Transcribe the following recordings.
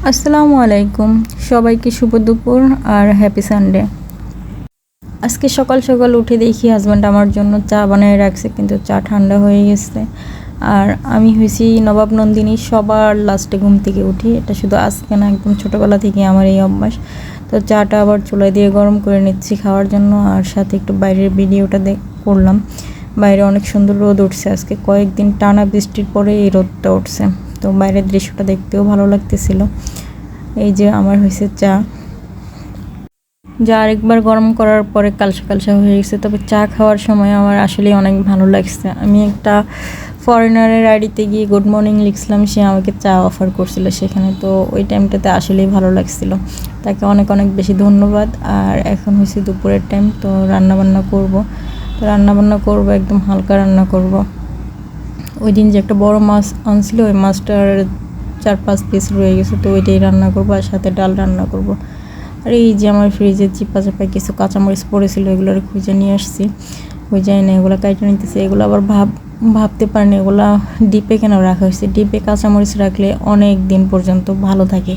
আসসালামু আলাইকুম, সবাইকে শুভ দুপুর আর হ্যাপি সানডে। আজকে সকাল সকাল উঠে দেখি হাজব্যান্ড আমার জন্য চা বানিয়ে রাখছে, কিন্তু চা ঠান্ডা হয়ে গেছে। আর আমি হয়েছি নবাব নন্দিনী, সবার লাস্টে ঘুম থেকে উঠি। এটা শুধু আজকে না, একদম ছোটোবেলা থেকে আমার এই অভ্যাস। তো চাটা আবার চুলায় দিয়ে গরম করে নিচ্ছি খাওয়ার জন্য, আর সাথে একটু বাইরের ভিডিওটা করলাম। বাইরে অনেক সুন্দর রোদ উঠছে, আজকে কয়েকদিন টানা বৃষ্টির পরে এই রোদটা উঠছে। তো বাইরের দৃশ্যটা দেখতেও ভালো লাগতেছিল। এই যে আমার হয়েছে চা, যা আরেকবার গরম করার পরে কালসা কালসা হয়ে গেছে। তবে চা খাওয়ার সময় আমার আসলেই অনেক ভালো লাগছে। আমি একটা ফরেনারের আইডিতে গিয়ে গুড মর্নিং লিখছিলাম, সে আমাকে চা অফার করছিল সেখানে। তো ওই টাইমটাতে আসলেই ভালো লাগছিল, তাকে অনেক অনেক বেশি ধন্যবাদ। আর এখন হয়েছে দুপুরের টাইম, তো রান্নাবান্না করব, একদম হালকা রান্না করব। ওই দিন যে একটা বড় মাছ আনছিল, ওই মাছটার 4-5 পিস রয়ে গেছে, তো ওইটাই রান্না করবো, আর সাথে ডাল রান্না করব। আর এই যে আমার ফ্রিজে চিপা চাপায় কিছু কাঁচামরিচ পড়েছিল, এগুলো খুঁজে নিয়ে আসছি। যাই না, এগুলো কাইটে নিতেছে। এগুলো আবার ভাবতে পারিনি এগুলো ডিপে কেন রাখা হয়েছে। ডিপে কাঁচামরিচ রাখলে অনেক দিন পর্যন্ত ভালো থাকে,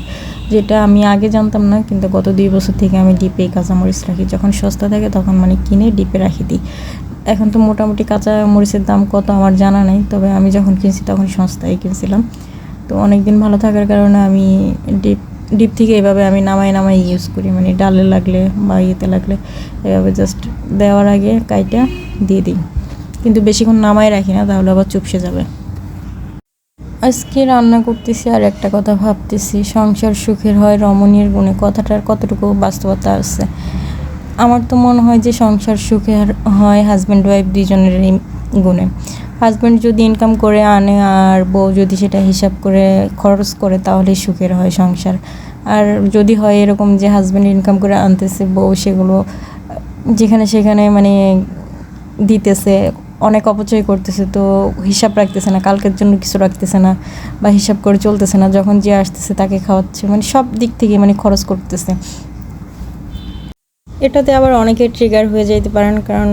যেটা আমি আগে জানতাম না। কিন্তু গত 2 বছর থেকে আমি ডিপে কাঁচামরিচ রাখি, যখন সস্তা থাকে তখন কিনে ডিপে রাখি দিই। এখন তো মোটামুটি কাঁচা মরিচের দাম কত আমার জানা নেই, তবে আমি যখন কিনছি তখন সস্তায় কিনছিলাম। তো অনেক দিন ভালো থাকার কারণে আমি ডিপ থেকে এভাবে আমি নামাই ইউজ করি, ডালে লাগলে বা ইয়েতে লাগলে এভাবে জাস্ট দেওয়ার আগে কাইটা দিয়ে দিই। কিন্তু বেশিক্ষণ নামাই রাখি না, তাহলে আবার চুপসে যাবে। আজকে রান্না করতেছি আর একটা কথা ভাবতেছি, সংসার সুখের হয় রমণীর গুণে। কথাটার কতটুকু বাস্তবতা আছে? আমার তো মনে হয় যে সংসার সুখের হয় হাজব্যান্ড ওয়াইফ দুইজনেরই গুণে। হাজব্যান্ড যদি ইনকাম করে আনে আর বউ যদি সেটা হিসাব করে খরচ করে, তাহলে সুখের হয় সংসার। আর যদি হয় এরকম যে হাজব্যান্ড ইনকাম করে আনতেছে, বউ সেগুলো যেখানে সেখানে দিতেছে, অনেক অপচয় করতেছে, তো হিসাব রাখতেছে না, কালকের জন্য কিছু রাখতেছে না, বা হিসাব করে চলতেছে না, যখন যে আসতেছে তাকে খাওয়াচ্ছে, সব দিক থেকে খরচ করতেছে। এটাতে আবার অনেকে ট্রিগার হয়ে যেতে পারেন, কারণ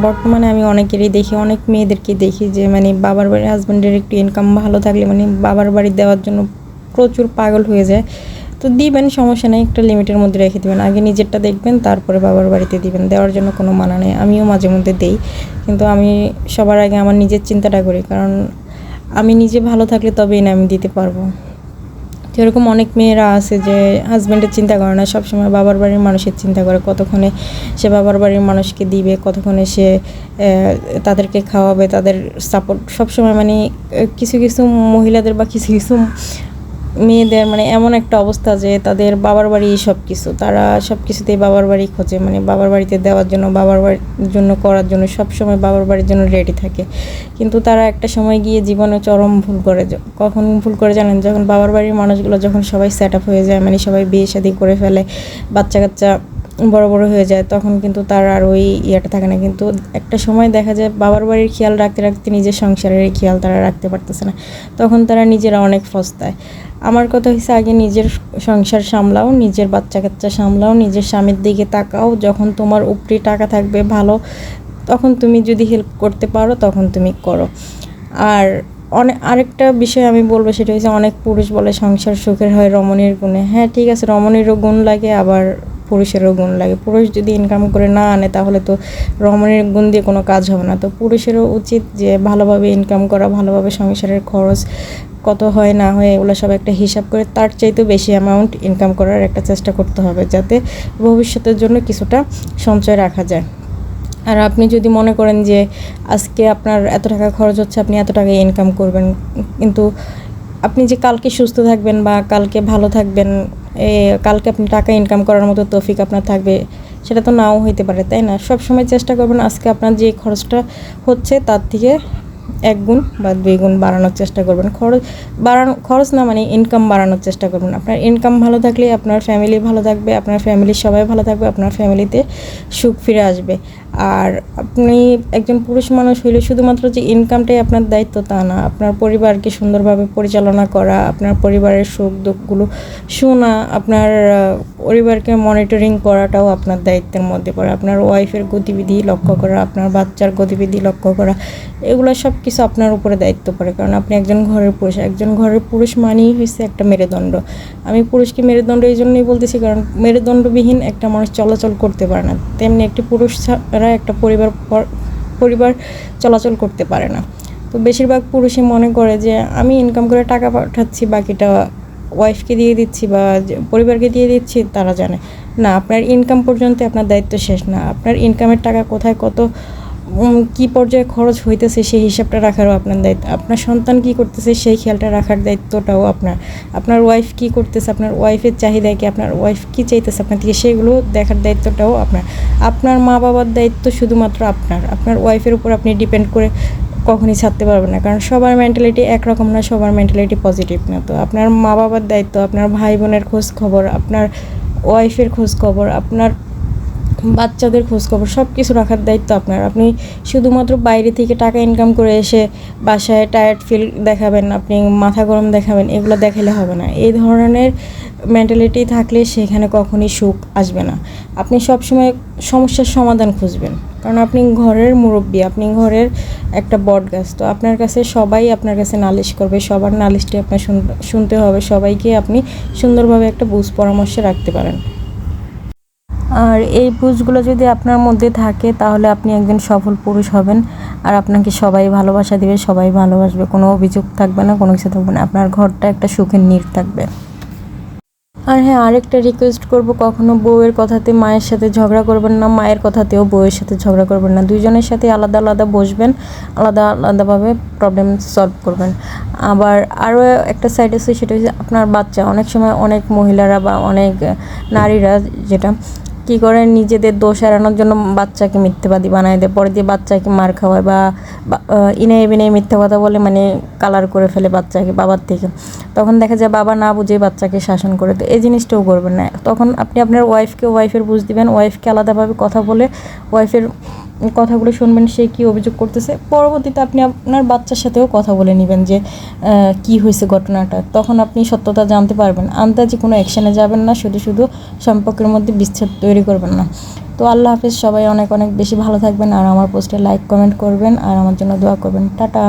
বর্তমানে আমি অনেকেরই দেখি, অনেক মেয়েদেরকে দেখি যে বাবার বাড়ির হাজব্যান্ডের একটু ইনকাম ভালো থাকলে বাবার বাড়ি দেওয়ার জন্য প্রচুর পাগল হয়ে যায়। তো দিবেন, সমস্যা নেই, একটা লিমিটের মধ্যে রেখে দেবেন। আগে নিজেরটা দেখবেন, তারপরে বাবার বাড়িতে দিবেন। দেওয়ার জন্য কোনো মানা নেই, আমিও মাঝে মধ্যে দেই, কিন্তু আমি সবার আগে আমার নিজের চিন্তাটা করি, কারণ আমি নিজে ভালো থাকলে তবেই না আমি দিতে পারবো। যেরকম অনেক মেয়েরা আছে যে হাজব্যান্ডের চিন্তা করে না, সবসময় বাবার বাড়ির মানুষের চিন্তা করে, কতক্ষণে সে বাবার বাড়ির মানুষকে দিবে, কতক্ষণে সে তাদেরকে খাওয়াবে, তাদের সাপোর্ট সবসময় কিছু কিছু মহিলাদের বা কিছু কিছু মেয়েদের এমন একটা অবস্থা যে তাদের বাবার বাড়ি সব কিছু, তারা সব কিছুতেই বাবার বাড়ি খোঁজে, বাবার বাড়িতে দেওয়ার জন্য, বাবার বাড়ির জন্য করার জন্য সবসময় বাবার বাড়ির জন্য রেডি থাকে। কিন্তু তারা একটা সময় গিয়ে জীবনে চরম ভুল করে। কখন ভুল করে জানেন? যখন বাবার বাড়ির মানুষগুলো যখন সবাই সেট আপ হয়ে যায়, সবাই বিয়ে শাদী করে ফেলে, বাচ্চা কাচ্চা বড় বড় হয়ে যায়, তখন কিন্তু তার আর ওই ইয়েটা থাকে না। কিন্তু একটা সময় দেখা যায় বাবার বাড়ির খেয়াল রাখতে রাখতে নিজের সংসারের খেয়াল তারা রাখতে পারতেছে না, তখন তারা নিজেরা অনেক ফস্তায়। আমার কথা হচ্ছে, আগে নিজের সংসার সামলাও, নিজের বাচ্চা কাচ্চা সামলাও, নিজের স্বামীর দিকে তাকাও। যখন তোমার উপরি টাকা থাকবে ভালো, তখন তুমি যদি হেল্প করতে পারো তখন তুমি করো। আর আরেকটা বিষয় আমি বলবো, সেটা হচ্ছে অনেক পুরুষ বলে সংসার সুখের হয় রমণীর গুণে। হ্যাঁ, ঠিক আছে, রমণীরও গুণ লাগে, আবার পুরুষেরও গুণ লাগে। পুরুষ যদি ইনকাম করে না আনে, তাহলে তো রমণীর গুণ দিয়ে কোনো কাজ হবে না। তো পুরুষেরও উচিত যে ভালোভাবে ইনকাম করা, ভালোভাবে সংসারের খরচ কত হয় না হয় এগুলো সব একটা হিসাব করে তার চাইতেও বেশি অ্যামাউন্ট ইনকাম করার একটা চেষ্টা করতে হবে, যাতে ভবিষ্যতের জন্য কিছুটা সঞ্চয় রাখা যায়। আর আপনি যদি মনে করেন যে আজকে আপনার এত টাকা খরচ হচ্ছে, আপনি এত টাকা ইনকাম করবেন, কিন্তু আপনি যে কালকে সুস্থ থাকবেন বা কালকে ভালো থাকবেন, কালকে আপনি টাকা ইনকাম করার মতো তৌফিক আপনার থাকবে, সেটা তো নাও হইতে পারে, তাই না? সব সময় চেষ্টা করবেন আজকে আপনার যে খরচটা হচ্ছে তার থেকে 1 গুণ বা 2 গুণ বাড়ানোর চেষ্টা করবেন। খরচ না, ইনকাম বাড়ানোর চেষ্টা করবেন। আপনার ইনকাম ভালো থাকলে আপনার ফ্যামিলি ভালো থাকবে, আপনার ফ্যামিলির সবাই ভালো থাকবে, আপনার ফ্যামিলিতে সুখ ফিরে আসবে। আর আপনি একজন পুরুষ মানুষ হইলে শুধুমাত্র যে ইনকামটাই আপনার দায়িত্ব তা না, আপনার পরিবারকে সুন্দরভাবে পরিচালনা করা, আপনার পরিবারের সুখ দুঃখগুলো শোনা, আপনার পরিবারকে মনিটরিং করাটাও আপনার দায়িত্বের মধ্যে পড়ে। আপনার ওয়াইফের গতিবিধি লক্ষ্য করা, আপনার বাচ্চার গতিবিধি লক্ষ্য করা, এগুলো সব কিছু আপনার উপরে দায়িত্ব পড়ে। কারণ আপনি একজন ঘরের পুরুষ, একজন ঘরের পুরুষ মানেই হচ্ছে একটা মেরুদণ্ড। আমি পুরুষকে মেরুদণ্ড এই জন্যই বলতেছি কারণ মেরুদণ্ডবিহীন একটা মানুষ চলাচল করতে পারে না, তেমনি একটি পুরুষ ছাড়া একটা পরিবার চলাচল করতে পারে না। তো বেশিরভাগ পুরুষই মনে করে যে আমি ইনকাম করে টাকা পাঠাচ্ছি, বাকিটা ওয়াইফকে দিয়ে দিচ্ছি বা পরিবারকে দিয়ে দিচ্ছি, তারা জানে না। আপনার ইনকাম পর্যন্ত আপনার দায়িত্ব শেষ না। আপনার ইনকামের টাকা কোথায় কত কী পর্যায়ে খরচ হইতেছে সেই হিসাবটা রাখারও আপনার দায়িত্ব। আপনার সন্তান কী করতেছে সেই খেয়ালটা রাখার দায়িত্বটাও আপনার। আপনার ওয়াইফ কী করতেছে, আপনার ওয়াইফের চাহিদা কি, আপনার ওয়াইফ কী চাইতেছে আপনার থেকে, সেগুলো দেখার দায়িত্বটাও আপনার। আপনার মা বাবার দায়িত্ব শুধুমাত্র আপনার। আপনার ওয়াইফের উপর আপনি ডিপেন্ড করে কখনই ছাড়তে পারবেন না, কারণ সবার মেন্টালিটি একরকম না, সবার মেন্টালিটি পজিটিভ না। তো আপনার মা বাবার দায়িত্ব, আপনার ভাই বোনের খোঁজ খবর, আপনার ওয়াইফের খোঁজ খবর, আপনার বাচ্চাদের খোঁজখবর সব কিছু রাখার দায়িত্ব আপনার। আপনি শুধুমাত্র বাইরে থেকে টাকা ইনকাম করে এসে বাসায় টায়ার্ড ফিল দেখাবেন, আপনি মাথা গরম দেখাবেন, এগুলো দেখালে হবে না। এই ধরনের মেন্টালিটি থাকলে সেখানে কখনই সুখ আসবে না। আপনি সবসময় সমস্যার সমাধান খুঁজবেন, কারণ আপনি ঘরের মুরব্বী, আপনি ঘরের একটা বট গাছ। তো আপনার কাছে সবাই আপনার কাছে নালিশ করবে, সবার নালিশটি আপনার শুনতে হবে, সবাইকে আপনি সুন্দরভাবে একটা বুঝ পরামর্শে রাখতে পারেন। আর এই বুঝগুলো যদি আপনার মধ্যে থাকে তাহলে আপনি একজন সফল পুরুষ হবেন, আর আপনাকে সবাই ভালোবাসা দিবে, সবাই ভালোবাসবে, কোনো অভিযোগ থাকবে না, কোনো কিছু থাকবে না, আপনার ঘরটা একটা সুখের নীড় থাকবে। আর হ্যাঁ, আরেকটা রিকোয়েস্ট করব, কখনো বউয়ের কথাতে মায়ের সাথে ঝগড়া করবেন না, মায়ের কথাতেও বউয়ের সাথে ঝগড়া করবেন না। দুইজনের সাথে আলাদা আলাদা বসবেন, আলাদা আলাদাভাবে প্রবলেম সলভ করবেন। আবার আরও একটা সাইড আছে, সেটা হচ্ছে আপনার বাচ্চা। অনেক সময় অনেক মহিলারা বা অনেক নারীরা যেটা কী করে, নিজেদের দোষ এড়ানোর জন্য বাচ্চাকে মিথ্যাবাদী বানায় দেয়, পরে দিয়ে বাচ্চাকে মার খাওয়ায় বা ইনে বিনে মিথ্যা কথা বলে মানে কালার করে ফেলে বাচ্চাকে বাবার থেকে। তখন দেখা যায় বাবা না বুঝেই বাচ্চাকে শাসন করে। তো এই জিনিসটাও করবেন না। তখন আপনি আপনার ওয়াইফের বুঝ দিবেন, ওয়াইফকে আলাদাভাবে কথা বলে ওয়াইফের কথাগুলো শুনবেন, সে কী অভিযোগ করতেছে। পরবর্তীতে আপনি আপনার বাচ্চার সাথেও কথা বলে নেবেন যে কী হয়েছে ঘটনাটা, তখন আপনি সত্যতা জানতে পারবেন। আন্দাজে কোনো অ্যাকশানে যাবেন না, শুধু শুধু সম্পর্কের মধ্যে বিচ্ছেদ তৈরি করবেন না। তো আল্লাহ হাফেজ, সবাই অনেক অনেক বেশি ভালো থাকবেন, আর আমার পোস্টে লাইক কমেন্ট করবেন, আর আমার জন্য দোয়া করবেন। টাটা।